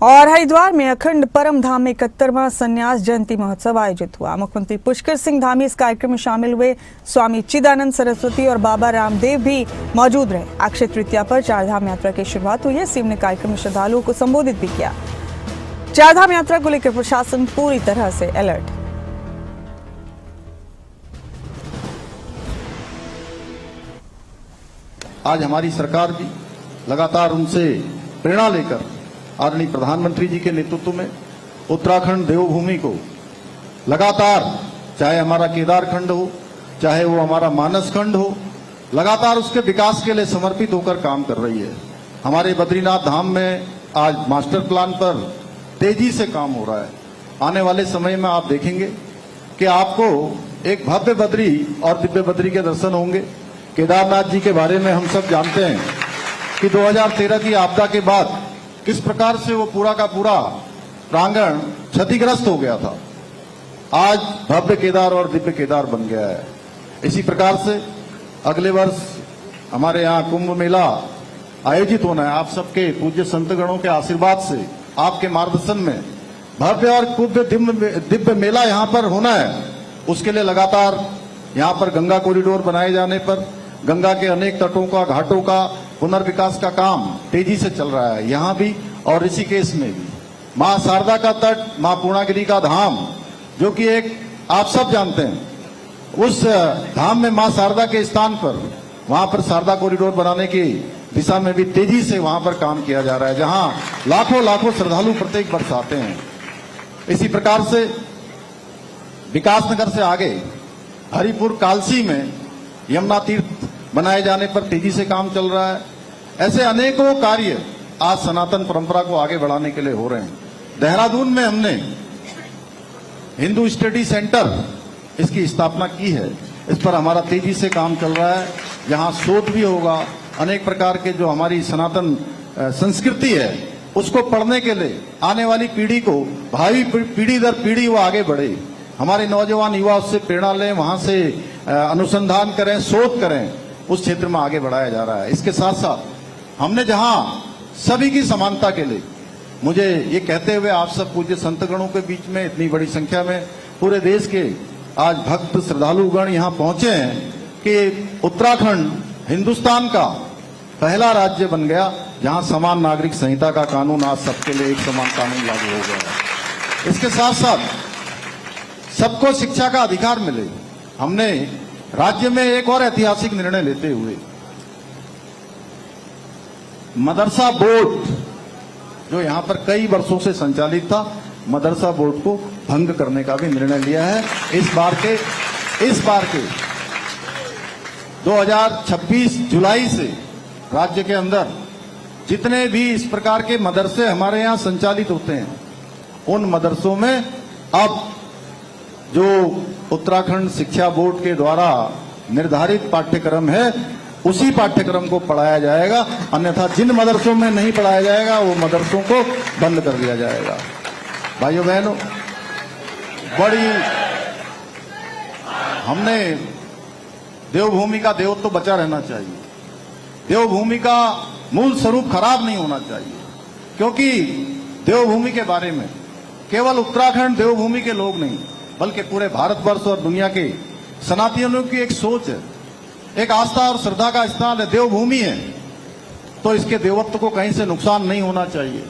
और हरिद्वार में अखंड परम धाम में 71वां संन्यास जयंती महोत्सव आयोजित हुआ। मुख्यमंत्री पुष्कर सिंह धामी इस कार्यक्रम में शामिल हुए। स्वामी चिदानंद सरस्वती और बाबा रामदेव भी मौजूद रहे। अक्षय तृतीया पर चारधाम यात्रा की शुरुआत हुई है। सीएम ने कार्यक्रम में श्रद्धालुओं को संबोधित भी किया। चारधाम यात्रा को लेकर प्रशासन पूरी तरह से अलर्ट। आज हमारी सरकार भी लगातार उनसे प्रेरणा लेकर आदरणीय प्रधानमंत्री जी के नेतृत्व में उत्तराखंड देवभूमि को लगातार, चाहे हमारा केदार खंड हो, चाहे वो हमारा मानस खंड हो, लगातार उसके विकास के लिए समर्पित होकर काम कर रही है। हमारे बद्रीनाथ धाम में आज मास्टर प्लान पर तेजी से काम हो रहा है। आने वाले समय में आप देखेंगे कि आपको एक भव्य बद्री और दिव्य बद्री के दर्शन होंगे। केदारनाथ जी के बारे में हम सब जानते हैं कि 2013 की आपदा के बाद किस प्रकार से वो पूरा का पूरा प्रांगण क्षतिग्रस्त हो गया था। आज भव्य केदार और दिव्य केदार बन गया है। इसी प्रकार से अगले वर्ष हमारे यहाँ कुंभ मेला आयोजित होना है। आप सबके पूज्य संतगणों के आशीर्वाद से, आपके मार्गदर्शन में भव्य और दिव्य मेला यहाँ पर होना है। उसके लिए लगातार यहाँ पर गंगा कॉरिडोर बनाए जाने पर गंगा के अनेक तटों का, घाटों का पुनर्विकास का काम तेजी से चल रहा है। यहाँ भी और ऋषिकेश में भी मां शारदा का तट, मां पूर्णागिरी का धाम, जो कि एक आप सब जानते हैं, उस धाम में मां शारदा के स्थान पर वहां पर शारदा कॉरिडोर बनाने की दिशा में भी तेजी से वहां पर काम किया जा रहा है, जहां लाखों लाखों श्रद्धालु प्रत्येक वर्ष आते हैं। इसी प्रकार से विकासनगर से आगे हरिपुर कालसी में यमुना तीर्थ बनाए जाने पर तेजी से काम चल रहा है। ऐसे अनेकों कार्य आज सनातन परंपरा को आगे बढ़ाने के लिए हो रहे हैं। देहरादून में हमने हिंदू स्टडी सेंटर इसकी स्थापना की है। इस पर हमारा तेजी से काम चल रहा है। यहाँ शोध भी होगा। अनेक प्रकार के जो हमारी सनातन संस्कृति है उसको पढ़ने के लिए आने वाली पीढ़ी को, भावी पीढ़ी दर पीढ़ी वो आगे बढ़े। हमारे नौजवान युवा उससे प्रेरणा लें, वहां से अनुसंधान करें, शोध करें, उस क्षेत्र में आगे बढ़ाया जा रहा है। इसके साथ साथ हमने जहां सभी की समानता के लिए, मुझे ये कहते हुए आप सब पूज्य संतगणों के बीच में इतनी बड़ी संख्या में पूरे देश के आज भक्त श्रद्धालुगण यहाँ पहुंचे हैं कि उत्तराखंड हिंदुस्तान का पहला राज्य बन गया जहां समान नागरिक संहिता का कानून आज सबके लिए एक समान कानून लागू हो गया। इसके साथ साथ सबको शिक्षा का अधिकार मिले। हमने राज्य में एक और ऐतिहासिक निर्णय लेते हुए मदरसा बोर्ड, जो यहां पर कई वर्षों से संचालित था, मदरसा बोर्ड को भंग करने का भी निर्णय लिया है। इस बार के 2026 जुलाई से राज्य के अंदर जितने भी इस प्रकार के मदरसे हमारे यहां संचालित होते हैं, उन मदरसों में अब जो उत्तराखंड शिक्षा बोर्ड के द्वारा निर्धारित पाठ्यक्रम है उसी पाठ्यक्रम को पढ़ाया जाएगा। अन्यथा जिन मदरसों में नहीं पढ़ाया जाएगा वो मदरसों को बंद कर दिया जाएगा। भाइयों बहनों, बड़ी हमने देवभूमि का देवत्व बचा रहना चाहिए। देवभूमि का मूल स्वरूप खराब नहीं होना चाहिए, क्योंकि देवभूमि के बारे में केवल उत्तराखंड देवभूमि के लोग नहीं बल्कि पूरे भारतवर्ष और दुनिया के सनातनियों की एक सोच है, एक आस्था और श्रद्धा का स्थान है। देवभूमि है तो इसके देवत्व को कहीं से नुकसान नहीं होना चाहिए।